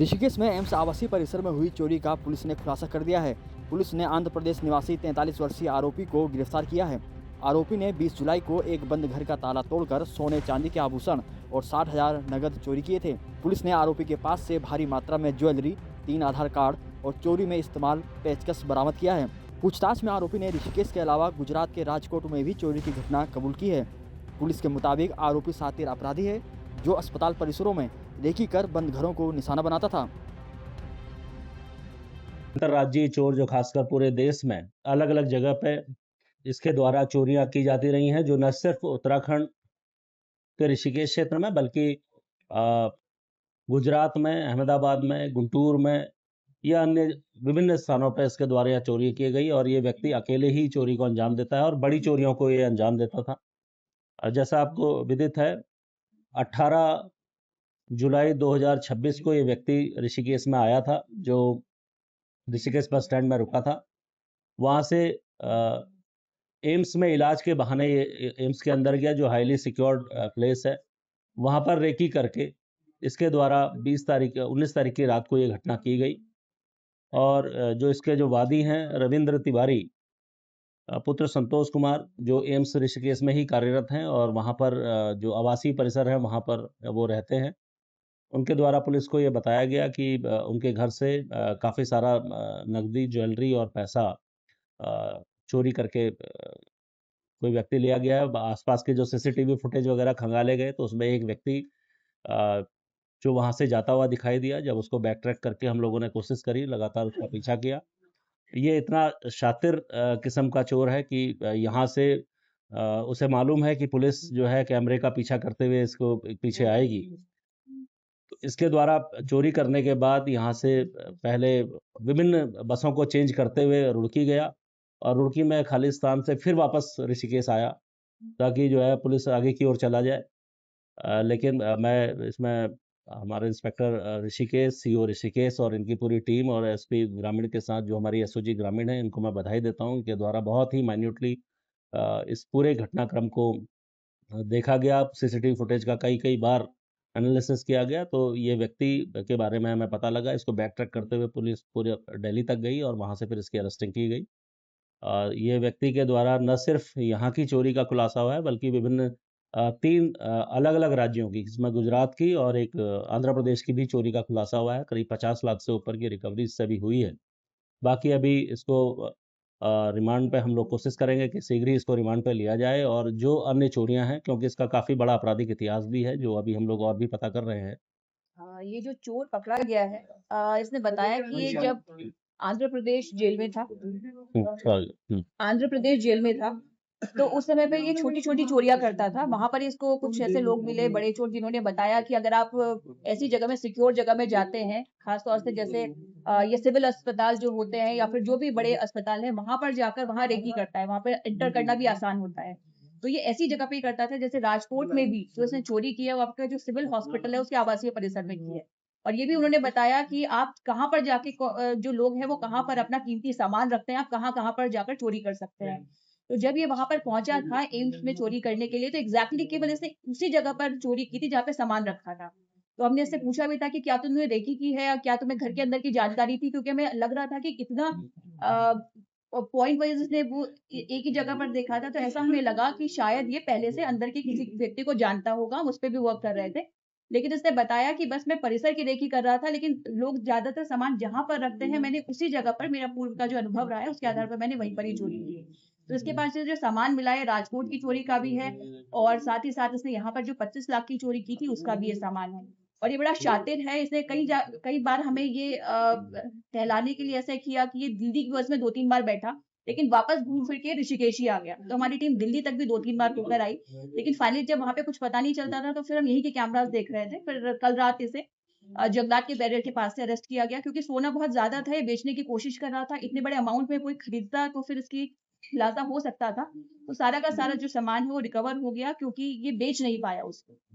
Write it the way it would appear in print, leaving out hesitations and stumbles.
ऋषिकेश में एम्स आवासीय परिसर में हुई चोरी का पुलिस ने खुलासा कर दिया है। पुलिस ने आंध्र प्रदेश निवासी 43 वर्षीय आरोपी को गिरफ्तार किया है। आरोपी ने 20 जुलाई को एक बंद घर का ताला तोड़कर सोने चांदी के आभूषण और 60,000 नगद चोरी किए थे। पुलिस ने आरोपी के पास से भारी मात्रा में ज्वेलरी, 3 आधार कार्ड और चोरी में इस्तेमाल पेचकस बरामद किया है। पूछताछ में आरोपी ने ऋषिकेश के अलावा गुजरात के राजकोट में भी चोरी की घटना कबूल की है। पुलिस के मुताबिक आरोपी शातिर अपराधी है जो अस्पताल परिसरों में रेकी कर बंद घरों को निशाना बनाता था। अंतर्राज्यीय चोर जो खासकर पूरे देश में अलग अलग जगह पे इसके द्वारा चोरियां की जाती रही हैं, जो न सिर्फ उत्तराखंड के ऋषिकेश क्षेत्र में बल्कि अ, गुजरात में, अहमदाबाद में, गुंटूर में या अन्य विभिन्न स्थानों पर इसके द्वारा यह चोरी की गई और ये व्यक्ति अकेले ही चोरी को अंजाम देता है और बड़ी चोरियों को ये अंजाम देता था। जैसा आपको विदित है, 18 जुलाई 2026 को ये व्यक्ति ऋषिकेश में आया था, जो ऋषिकेश बस स्टैंड में रुका था। वहाँ से एम्स में इलाज के बहाने ये एम्स के अंदर गया, जो हाईली सिक्योर्ड प्लेस है। वहाँ पर रेकी करके इसके द्वारा 19 तारीख की रात को ये घटना की गई और जो इसके जो वादी हैं रविंद्र तिवारी, पुत्र संतोष कुमार, जो एम्स ऋषिकेश में ही कार्यरत हैं और वहाँ पर जो आवासीय परिसर है वहाँ पर वो रहते हैं। उनके द्वारा पुलिस को ये बताया गया कि उनके घर से काफ़ी सारा नकदी, ज्वेलरी और पैसा चोरी करके कोई व्यक्ति लिया गया है। आसपास के जो सीसीटीवी फुटेज वगैरह खंगाले गए तो उसमें एक व्यक्ति अ, जो वहाँ से जाता हुआ दिखाई दिया। जब उसको बैक ट्रैक करके हम लोगों ने कोशिश करी, लगातार उसका पीछा किया। ये इतना शातिर किस्म का चोर है कि यहाँ से उसे मालूम है कि पुलिस जो है कैमरे का पीछा करते हुए इसको पीछे आएगी। तो इसके द्वारा चोरी करने के बाद यहाँ से पहले विभिन्न बसों को चेंज करते हुए रुड़की गया और रुड़की में खाली स्थान से फिर वापस ऋषिकेश आया ताकि जो है पुलिस आगे की ओर चला जाए। लेकिन मैं इसमें हमारे इंस्पेक्टर ऋषिकेश, सीओ ऋषिकेश और इनकी पूरी टीम और एसपी ग्रामीण के साथ जो हमारी एसओजी ग्रामीण है, इनको मैं बधाई देता हूँ। इनके द्वारा बहुत ही माइन्यूटली इस पूरे घटनाक्रम को देखा गया। सीसीटीवी फुटेज का कई बार एनालिसिस किया गया तो ये व्यक्ति के बारे में हमें पता लगा। इसको बैक ट्रैक करते हुए पुलिस पूरे दिल्ली तक गई और वहाँ से फिर इसकी अरेस्टिंग की गई। ये व्यक्ति के द्वारा न सिर्फ यहाँ की चोरी का खुलासा हुआ है बल्कि विभिन्न 3 अलग-अलग राज्यों की, जिसमें गुजरात की और एक आंध्र प्रदेश की भी चोरी का खुलासा हुआ है। करीब 50 लाख से ऊपर की रिकवरी इससे भी हुई है। बाकी अभी इसको रिमांड पे हम लोग कोशिश करेंगे कि शीघ्र ही इसको रिमांड पे लिया जाए और जो अन्य चोरियां हैं, क्योंकि इसका काफ़ी बड़ा आपराधिक इतिहास भी है, जो अभी हम लोग और भी पता कर रहे हैं। ये जो चोर पकड़ा गया है इसने बताया कि ये जब आंध्र प्रदेश जेल में था सॉरी। आंध्र प्रदेश जेल में था तो उस समय पे ये छोटी-छोटी चोरियां करता था। वहां पर इसको कुछ ऐसे लोग मिले बड़े चोर जिन्होंने बताया कि अगर आप ऐसी जगह में सिक्योर जगह में जाते हैं, खास तौर से जैसे ये सिविल अस्पताल जो होते हैं या फिर जो भी बड़े अस्पताल हैं, वहां पर जाकर वहां रेकी करता है, वहां पर एंटर करना भी आसान होता है। तो ये ऐसी जगह पे ही करता था जैसे राजकोट में भी जो इसने चोरी की है वो आपका जो सिविल हॉस्पिटल है उसके आवासीय परिसर में की है। और ये भी उन्होंने बताया कि आप कहाँ पर जाके जो लोग हैं वो कहाँ पर अपना कीमती सामान रखते हैं, आप कहाँ-कहाँ पर जाकर चोरी कर सकते हैं। तो जब ये वहाँ पर पहुँचा था एम्स में चोरी करने के लिए तो एग्ज़ैक्टली केवल इसने उसी जगह पर चोरी की थी जहाँ पे सामान रखा था। तो हमने इससे पूछा भी था कि क्या तुमने रेकी की है या क्या तुम्हें घर के अंदर की जानकारी थी? क्योंकि हमें लग रहा था कि इतना पॉइंट वाइज़ उसने वो एक ही जगह पर देखा था तो ऐसा हमें लगा कि शायद ये पहले से अंदर के किसी व्यक्ति को जानता होगा, उस पे भी वर्क कर रहे थे। लेकिन उसने बताया कि बस मैं परिसर की रेकी कर रहा था लेकिन लोग ज़्यादातर सामान जहाँ पर रखते हैं मैंने उसी जगह पर मेरा पूर्व का जो अनुभव रहा है उसके आधार पर मैंने वहीं पर ही चोरी की है। तो इसके पास से जो सामान मिला है राजकोट की चोरी का भी है और साथ ही साथ इसने यहाँ पर जो 25 लाख की चोरी की थी उसका भी ये सामान है। और ये बड़ा शातिर है, इसने कई बार हमें ये टहलाने के लिए ऐसा किया कि ये दिल्ली की बस में 2-3 बार बैठा, लेकिन वापस घूम फिर के ऋषिकेश ही आ गया। तो हमारी टीम दिल्ली तक भी 2-3 बार होकर आई, लेकिन फाइनली जब वहाँ पे कुछ पता नहीं चलता था तो फिर हम यहीं के कैमरास देख रहे थे। फिर कल रात इसे जगन्नाथ के बैरियर के पास से अरेस्ट किया गया क्योंकि सोना बहुत ज़्यादा था, ये बेचने की कोशिश कर रहा था। इतने बड़े अमाउंट में कोई खरीदता तो फिर इसकी खुलासा हो सकता था। तो सारा का सारा जो सामान है वो रिकवर हो गया क्योंकि ये बेच नहीं पाया उसको।